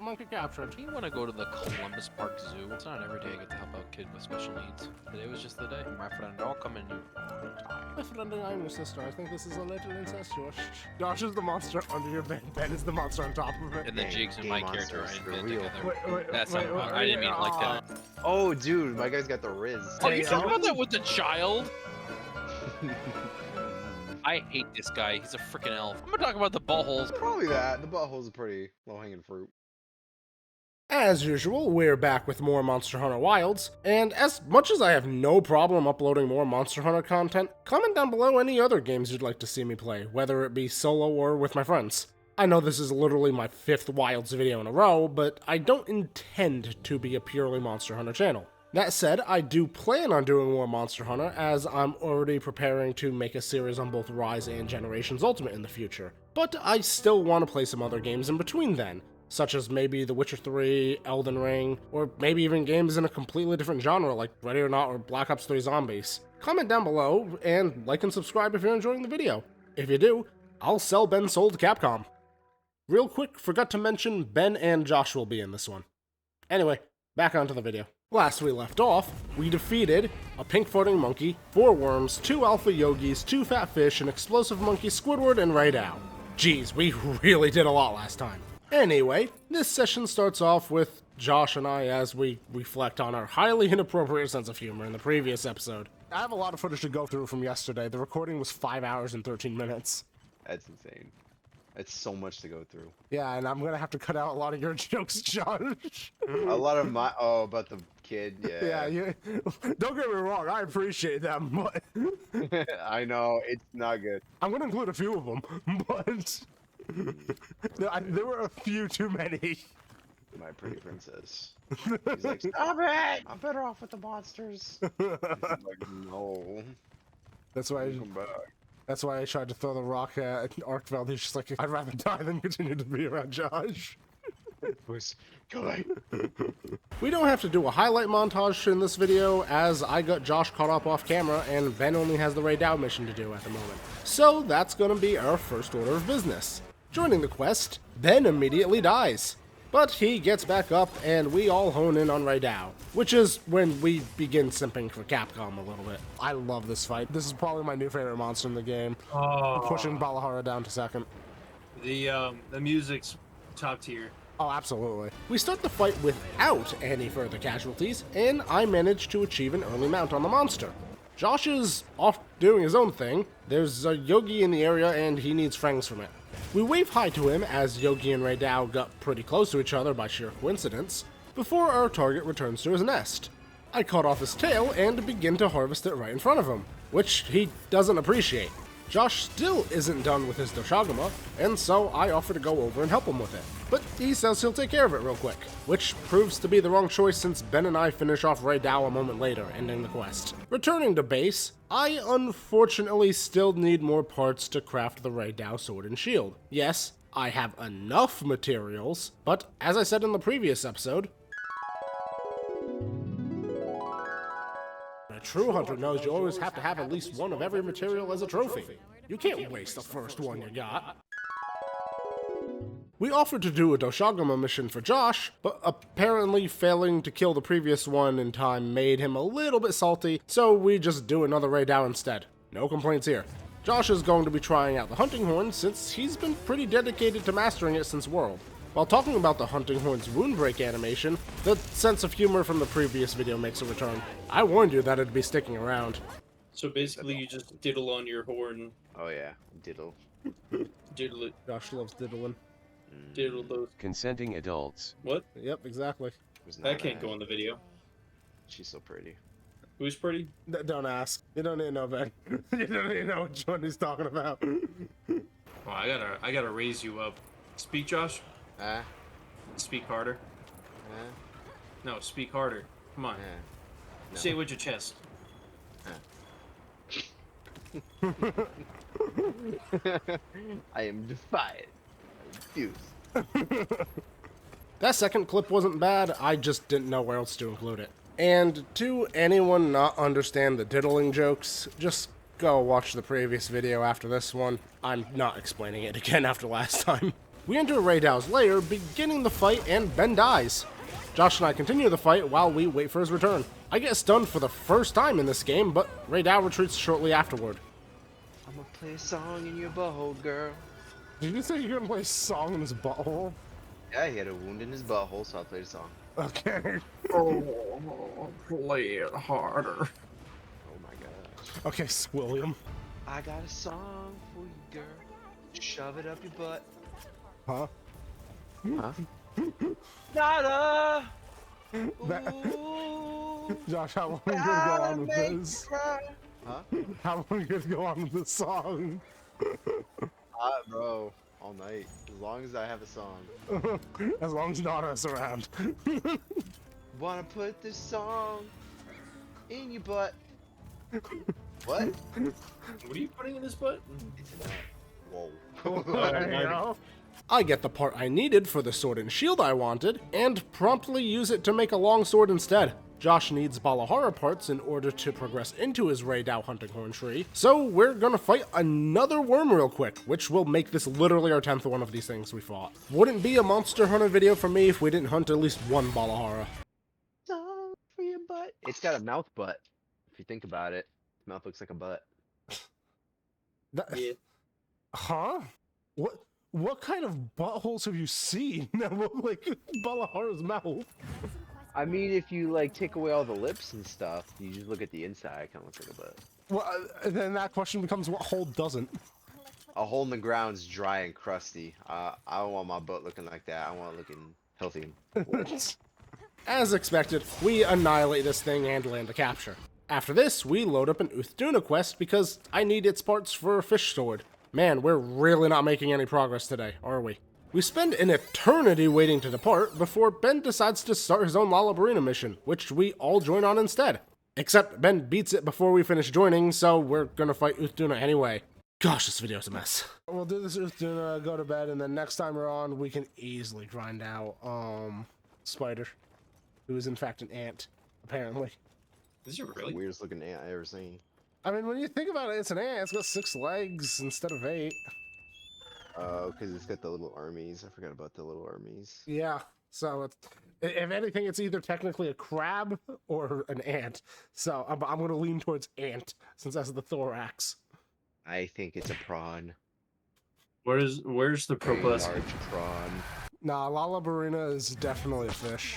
monkey captured. You want to go to the Columbus Park Zoo? It's not every day I get to help out a kid with special needs. Today was just the day. My friend, I'll come in all the time. My friend and I'm your sister. I think this is a little incestuous. Josh is the monster under your bed. Ben is the monster on top of it. And then Jigs and my character are in bed together. Wait, That's not. I didn't mean it like that. Oh, dude, my guy's got the Riz. Oh, you talking about that with the child? I hate this guy. He's a freaking elf. I'm gonna talk about the buttholes. Probably that. The butthole's a pretty low-hanging fruit. As usual, we're back with more Monster Hunter Wilds, and as much as I have no problem uploading more Monster Hunter content, comment down below any other games you'd like to see me play, whether it be solo or with my friends. I know this is literally my 5th Wilds video in a row, but I don't intend to be a purely Monster Hunter channel. That said, I do plan on doing more Monster Hunter, as I'm already preparing to make a series on both Rise and Generations Ultimate in the future. But I still want to play some other games in between then, such as maybe The Witcher 3, Elden Ring, or maybe even games in a completely different genre like Ready or Not or Black Ops 3 Zombies. Comment down below, and like and subscribe if you're enjoying the video. If you do, I'll sell Ben's soul to Capcom. Real quick, forgot to mention Ben and Josh will be in this one. Anyway, back onto the video. Last we left off, we defeated a pink floating monkey, 4 worms, 2 alpha yogis, 2 fat fish, an explosive monkey, Squidward, and Raidou. Jeez, we really did a lot last time. Anyway, this session starts off with Josh and I as we reflect on our highly inappropriate sense of humor in the previous episode. I have a lot of footage to go through from yesterday. The recording was 5 hours and 13 minutes. That's insane. It's so much to go through. Yeah, and I'm gonna have to cut out a lot of your jokes, Josh. A lot of my about the kid. Yeah. Yeah, don't get me wrong, I appreciate them, but I know it's not good. I'm gonna include a few of them, but there were a few too many. My pretty princess. He's like, stop it! I'm better off with the monsters. I'm like, no. That's why. Come back. That's why I tried to throw the rock at Arkveld. He's just like, I'd rather die than continue to be around Josh. We don't have to do a highlight montage in this video, as I got Josh caught up off camera, and Ben only has the Raidou mission to do at the moment. So that's gonna be our first order of business. Joining the quest, Ben immediately dies. But he gets back up, and we all hone in on Raidou, which is when we begin simping for Capcom a little bit. I love this fight. This is probably my new favorite monster in the game. Oh. Pushing Balahara down to second. The music's top tier. Oh, absolutely. We start the fight without any further casualties, and I manage to achieve an early mount on the monster. Josh is off doing his own thing. There's a Yogi in the area, and he needs fangs from it. We wave hi to him as Yogi and Raidou got pretty close to each other by sheer coincidence, before our target returns to his nest. I cut off his tail and begin to harvest it right in front of him, which he doesn't appreciate. Josh still isn't done with his Doshagama, and so I offer to go over and help him with it. But he says he'll take care of it real quick, which proves to be the wrong choice since Ben and I finish off Raidou a moment later, ending the quest. Returning to base, I unfortunately still need more parts to craft the Raidou sword and shield. Yes, I have enough materials, but as I said in the previous episode, a true hunter knows you always have to have at least one of every material as a trophy. You can't waste the first one you got. We offered to do a Doshagama mission for Josh, but apparently failing to kill the previous one in time made him a little bit salty, so we just do another Raidou instead. No complaints here. Josh is going to be trying out the hunting horn since he's been pretty dedicated to mastering it since World. While talking about the hunting horn's wound break animation, the sense of humor from the previous video makes a return. I warned you that it'd be sticking around. So basically, you just diddle on your horn. Oh yeah, diddle. Diddle it. Josh loves diddling. Diddle those. Consenting adults. What? Yep, exactly. That can't go in the video. She's so pretty. Who's pretty? Don't ask. You don't need to know, Ben. You don't need to know which one he's talking about. Oh, I gotta raise you up. Speak, Josh. Speak harder. No, speak harder. Come on. No. Say it with your chest. I am defiant. I refuse. That second clip wasn't bad, I just didn't know where else to include it. And to anyone not understand the diddling jokes, just go watch the previous video after this one. I'm not explaining it again after last time. We enter Raydao's lair, beginning the fight, and Ben dies. Josh and I continue the fight while we wait for his return. I get stunned for the first time in this game, but Raydao retreats shortly afterward. I'm gonna play a song in your butthole, girl. Did you say you're gonna play a song in his butthole? Yeah, he had a wound in his butthole, so I played a song. Okay. Oh, play it harder. Oh my gosh. Okay, William. I got a song for you, girl. Shove it up your butt. Huh? Huh? Nada! Josh, how long are we gonna go on with this? Huh? How long are we gonna go on with this song? Bro. All night. As long as I have a song. As long as Nada's around. Wanna put this song in your butt. What? What are you putting in this butt? It's a nut. Whoa. There you go. I get the part I needed for the sword and shield I wanted, and promptly use it to make a long sword instead. Josh needs Balahara parts in order to progress into his Raydao hunting horn tree, so we're gonna fight another worm real quick, which will make this literally our 10th one of these things we fought. Wouldn't be a Monster Hunter video for me if we didn't hunt at least one Balahara. Song for your butt. It's got a mouth butt. If you think about it, its mouth looks like a butt. Yeah. Huh? What kind of buttholes have you seen that look like Balahara's mouth? I mean, if you like take away all the lips and stuff, you just look at the inside, it kind of looks like a butt. Well, then that question becomes, what hole doesn't? A hole in the ground's dry and crusty. I don't want my butt looking like that. I want it looking healthy. As expected, we annihilate this thing and land a capture. After this, we load up an Uthduna quest because I need its parts for a fish sword. Man, we're really not making any progress today, are we? We spend an eternity waiting to depart before Ben decides to start his own Lalabarina mission, which we all join on instead. Except Ben beats it before we finish joining, so we're gonna fight Uthduna anyway. Gosh, this video's a mess. We'll do this Uthduna, go to bed, and then next time we're on, we can easily grind out, Spider, who is in fact an ant, apparently. Is it The really? weirdest looking ant I ever seen. I mean, when you think about it, it's an ant. It's got 6 legs instead of 8. Because it's got the little armies. I forgot about the little armies. Yeah, so it's, if anything, it's either technically a crab or an ant. So I'm going to lean towards ant, since that's the thorax. I think it's a prawn. Where's the Very proboscis? large prawn. Nah, Lalabarina is definitely a fish.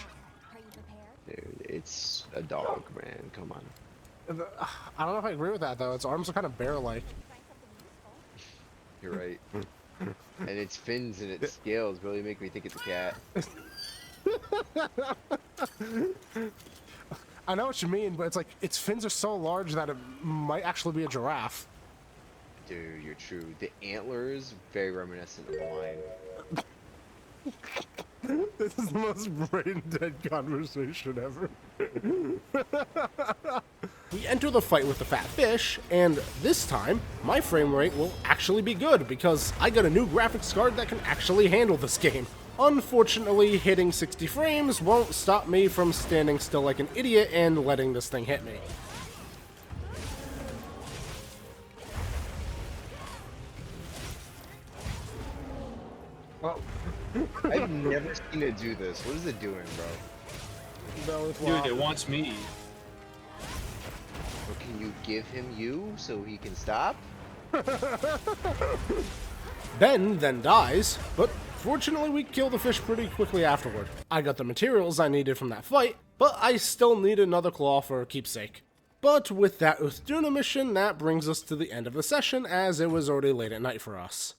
Dude, it's a dog, man. Come on. I don't know if I agree with that, though. Its arms are kind of bear-like. You're right. And its fins and its scales really make me think it's a cat. I know what you mean, but it's like, its fins are so large that it might actually be a giraffe. Dude, you're true. The antlers, very reminiscent of wine. This is the most brain-dead conversation ever. We enter the fight with the fat fish, and this time, my frame rate will actually be good because I got a new graphics card that can actually handle this game. Unfortunately, hitting 60 frames won't stop me from standing still like an idiot and letting this thing hit me. Oh. I've never seen it do this. What is it doing, bro? Dude, it wants me. Or can you give him you so he can stop? Ben then dies, but fortunately we kill the fish pretty quickly afterward. I got the materials I needed from that fight, but I still need another claw for keepsake. But with that Uthduna mission, that brings us to the end of the session, as it was already late at night for us.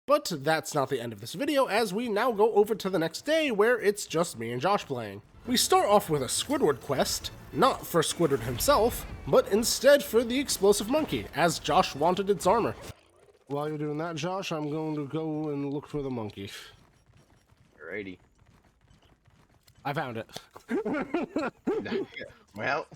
But that's not the end of this video, as we now go over to the next day where it's just me and Josh playing. We start off with a Squidward quest, not for Squidward himself, but instead for the explosive monkey, as Josh wanted its armor. While you're doing that, Josh, I'm going to go and look for the monkey. Alrighty. I found it. Well,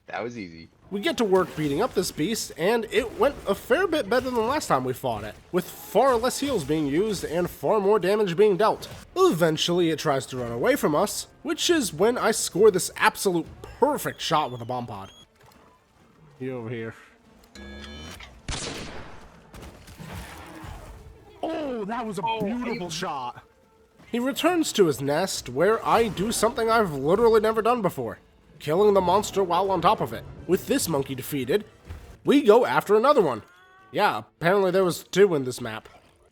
that was easy. We get to work beating up this beast, and it went a fair bit better than last time we fought it, with far less heals being used and far more damage being dealt. Eventually it tries to run away from us, which is when I score this absolute perfect shot with a bomb pod. You over here. Oh, that was a beautiful shot. He returns to his nest, where I do something I've literally never done before. Killing the monster while on top of it. With this monkey defeated, we go after another one. Yeah, apparently there was 2 in this map.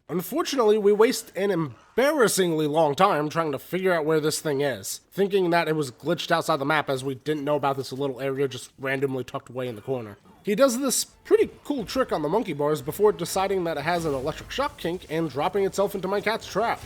Unfortunately, we waste an embarrassingly long time trying to figure out where this thing is, thinking that it was glitched outside the map as we didn't know about this little area just randomly tucked away in the corner. He does this pretty cool trick on the monkey bars before deciding that it has an electric shock kink and dropping itself into my cat's trap.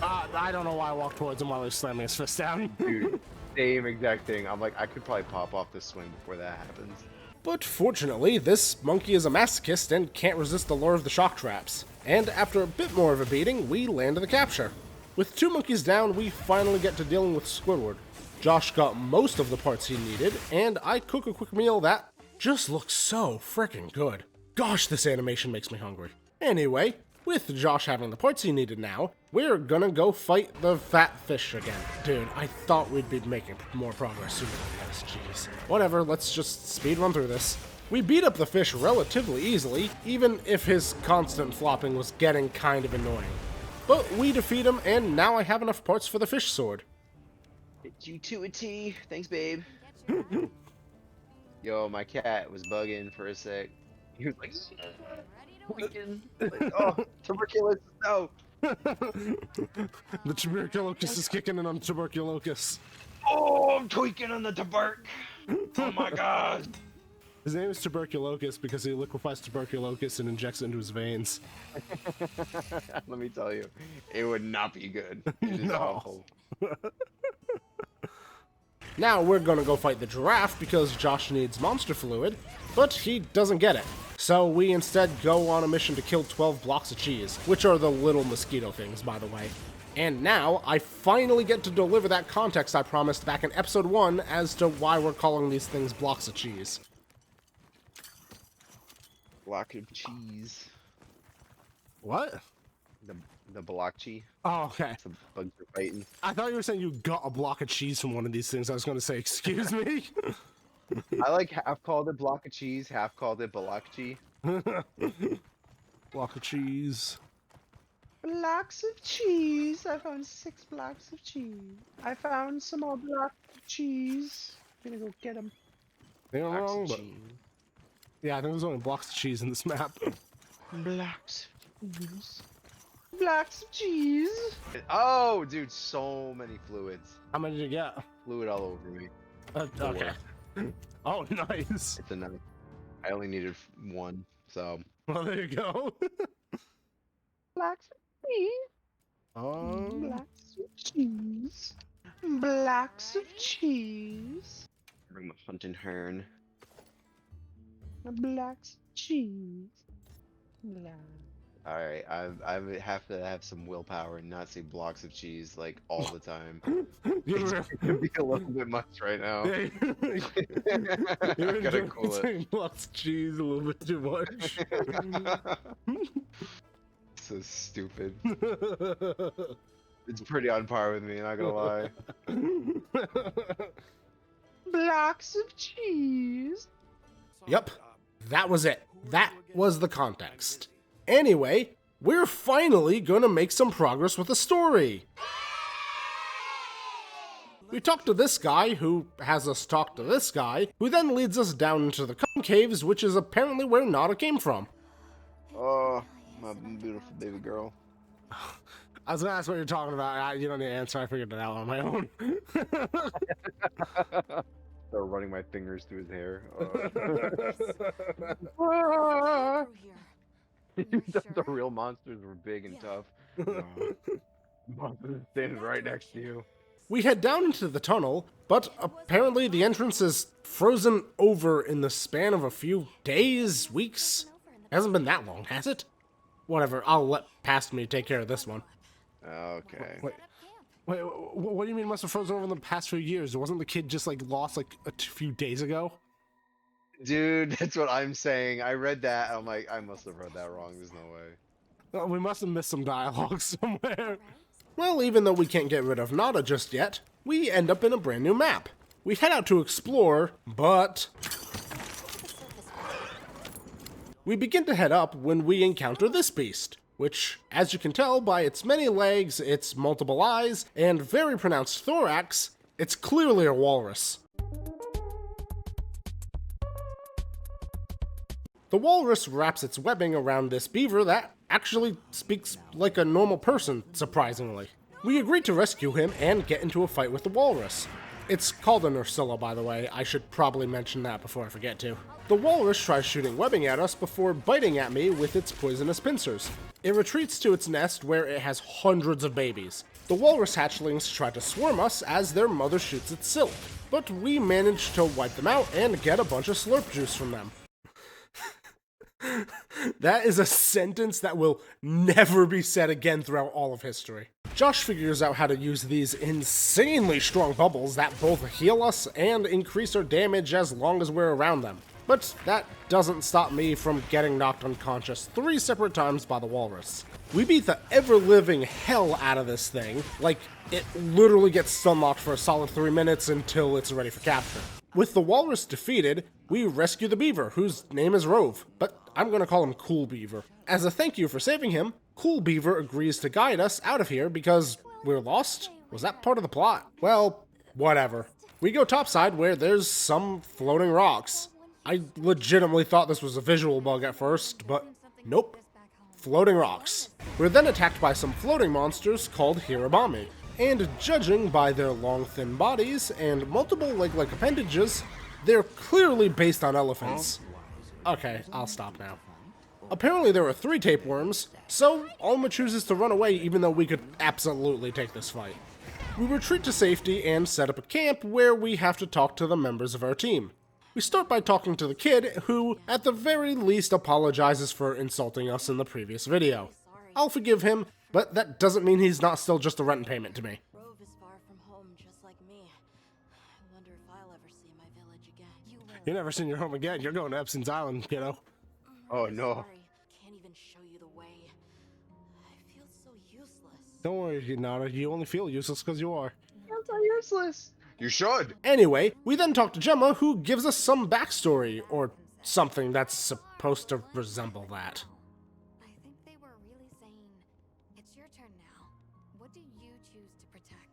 I don't know why I walked towards him while he was slamming his fist down. Dude, same exact thing. I'm like, I could probably pop off this swing before that happens. But fortunately, this monkey is a masochist and can't resist the lure of the shock traps. And after a bit more of a beating, we land the capture. With 2 monkeys down, we finally get to dealing with Squidward. Josh got most of the parts he needed, and I cook a quick meal that just looks so freaking good. Gosh, this animation makes me hungry. Anyway, with Josh having the parts he needed now, we're gonna go fight the fat fish again. Dude, I thought we'd be making more progress sooner than this, jeez. Whatever, let's just speed run through this. We beat up the fish relatively easily, even if his constant flopping was getting kind of annoying. But we defeat him, and now I have enough parts for the fish sword. It's you to a T. Thanks, babe. Yo, my cat was bugging for a sec. He was like, tweaking. Like, oh, tuberculosis, no. The tuberculosis is kicking in on tuberculosis. Oh, I'm tweaking on the tuberc. Oh my god. His name is tuberculosis because he liquefies tuberculosis and injects it into his veins. Let me tell you, it would not be good. It is awful. Now we're gonna go fight the giraffe because Josh needs monster fluid, but he doesn't get it. So we instead go on a mission to kill 12 blocks of cheese, which are the little mosquito things, by the way. And now I finally get to deliver that context I promised back in episode 1 as to why we're calling these things blocks of cheese. Block of cheese. What? The blotchy. Oh, okay. The bugs are fighting. I thought you were saying you got a block of cheese from one of these things. I was gonna say, excuse me? I like half called it block of cheese, half called it balakchi. Block of cheese. Blocks of cheese. I found 6 blocks of cheese. I found some more blocks of cheese. I'm gonna go get them. They're wrong, but yeah, I think there's only blocks of cheese in this map. Blocks of cheese. Blocks of cheese. Oh, dude, so many fluids. How many did you get? Fluid all over me. Okay. Oh, nice. It's enough. I only needed 1, so. Well, there you go. Blocks of cheese. Blocks of cheese. Blocks of cheese. Bring the hunting hern. Blocks of cheese. Alright, I have to have some willpower and not say blocks of cheese like all the time. It's gonna be a little bit much right now. Yeah, I gotta cool it. Blocks of cheese a little bit too much. So stupid. It's pretty on par with me, not gonna lie. Blocks of cheese. Yep, that was it. That was the context. Anyway, we're finally gonna make some progress with the story. We talk to this guy, who has us talk to this guy, who then leads us down into the concaves, which is apparently where Nada came from. Oh, my beautiful baby girl. I was gonna ask what you're talking about. You don't need to answer. I figured it out on my own. Start running my fingers through his hair. You thought the real monsters were big and tough. Monsters standing right next to you. We head down into the tunnel, but apparently the entrance is frozen over in the span of a few days, weeks. Hasn't been that long, has it? Whatever, I'll let past me take care of this one. Okay. Wait, what do you mean must have frozen over in the past few years? Wasn't the kid just like lost like a few days ago? Dude, that's what I'm saying. I read that. I'm like, I must have read that wrong. There's no way. We must have missed some dialogue somewhere. Well, even though we can't get rid of Nada just yet, we end up in a brand new map. We head out to explore, but We begin to head up when we encounter this beast, which, as you can tell by its many legs, its multiple eyes, and very pronounced thorax, it's clearly a walrus. The walrus wraps its webbing around this beaver that actually speaks like a normal person, surprisingly. We agree to rescue him and get into a fight with the walrus. It's called an Ursula, by the way. I should probably mention that before I forget to. The walrus tries shooting webbing at us before biting at me with its poisonous pincers. It retreats to its nest where it has hundreds of babies. The walrus hatchlings try to swarm us as their mother shoots its silk, but we manage to wipe them out and get a bunch of slurp juice from them. That is a sentence that will never be said again throughout all of history. Josh figures out how to use these insanely strong bubbles that both heal us and increase our damage as long as we're around them. But that doesn't stop me from getting knocked unconscious 3 separate times by the walrus. We beat the ever-living hell out of this thing, like it literally gets stun-locked for a solid 3 minutes until it's ready for capture. With the walrus defeated, we rescue the beaver, whose name is Rove, but I'm gonna call him Cool Beaver. As a thank you for saving him, Cool Beaver agrees to guide us out of here because we're lost? Was that part of the plot? Well, whatever. We go topside where there's some floating rocks. I legitimately thought this was a visual bug at first, but nope. Floating rocks. We're then attacked by some floating monsters called Hirabami. And judging by their long, thin bodies and multiple leg-like appendages, they're clearly based on elephants. Okay, I'll stop now. Apparently there are 3 tapeworms, so Alma chooses to run away even though we could absolutely take this fight. We retreat to safety and set up a camp where we have to talk to the members of our team. We start by talking to the kid, who, at the very least, apologizes for insulting us in the previous video. I'll forgive him, but that doesn't mean he's not still just a rent payment to me. Rove is far from home, just like me. I wonder if I'll ever see my village again. You will. You're never seeing your home again. You're going to Epstein's Island, kiddo. Oh no. Sorry, can't even show you the way. I feel so useless. Don't worry, Hinata. You only feel useless because you are. That's so useless. You should. Anyway, we then talk to Gemma, who gives us some backstory, or something that's supposed to resemble that. I think they were really saying, it's your turn now. What do you choose to protect?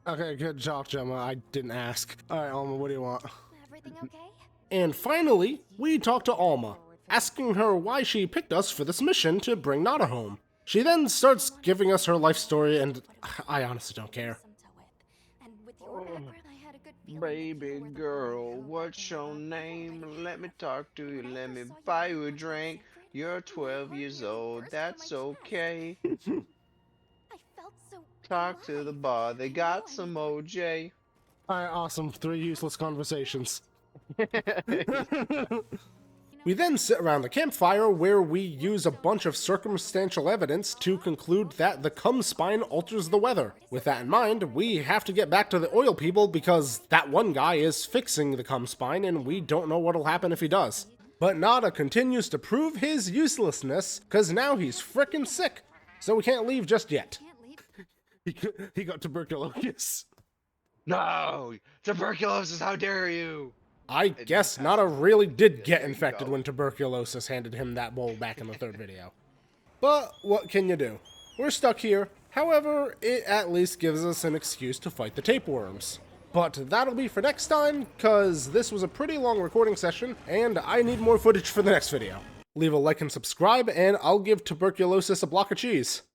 Okay, good job, Gemma. I didn't ask. Alright, Alma, what do you want? Everything okay? And finally, we talk to Alma, asking her why she picked us for this mission to bring Nada home. She then starts giving us her life story, and I honestly don't care. Some to whip. And with your background, I had a good feeling. Baby you were the girl, one who what's your would name? fight Let me for. talk to you, When I let me first saw you buy in you a the drink. secret, You're you 12 hurt years me old, first that's on my chest. okay. I felt so Talk to the alive. bar, they I got know I some needed OJ. Alright, awesome. 3 useless conversations. We then sit around the campfire where we use a bunch of circumstantial evidence to conclude that the cum spine alters the weather. With that in mind, we have to get back to the oil people because that one guy is fixing the cum spine and we don't know what'll happen if he does. But Nada continues to prove his uselessness because now he's frickin' sick, so we can't leave just yet. Can't leave. He got tuberculosis. No! Tuberculosis, how dare you! I guess Nada really did get infected when tuberculosis handed him that bowl back in the 3rd video. But what can you do? We're stuck here. However, it at least gives us an excuse to fight the tapeworms. But that'll be for next time, cause this was a pretty long recording session, and I need more footage for the next video. Leave a like and subscribe, and I'll give tuberculosis a block of cheese.